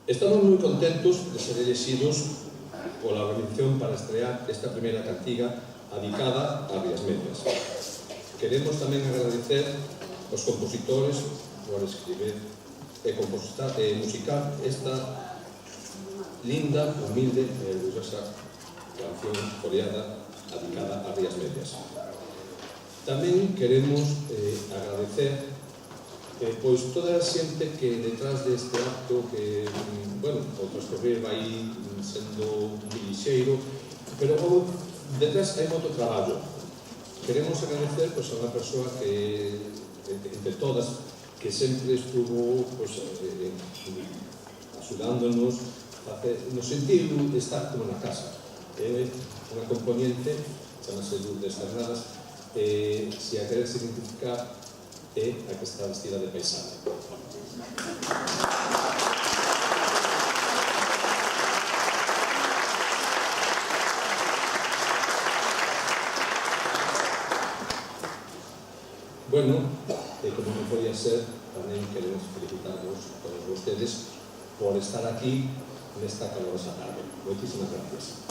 Estamos moi contentos de ser elexidos pola organización para estrear esta primeira cantiga dedicada ás Rías Medias. Queremos tamén agradecer aos compositores por escribir e musicar esta linda, humilde e orgullosa canción coreana dedicada ás Rías Medias. Tamén queremos agradecer pois toda a xente que detrás deste acto que, bueno, o transcorrer vai sendo un lixeiro, pero detrás hai moito traballo. Queremos agradecer pois, a unha persoa que, entre todas, que sempre estuvo pois, axudándonos no sentido de estar como na casa. É unha componente, chamase Lourdes Cernadas, se a querer identificar é a que está vestida de paisana. Bueno, como non podía ser, tamén queremos felicitarvos a todos vostedes por estar aquí nesta calorosa tarde. Moitísimas gracias.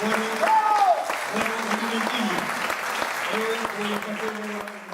Agora, un momentiño. Eu vou facer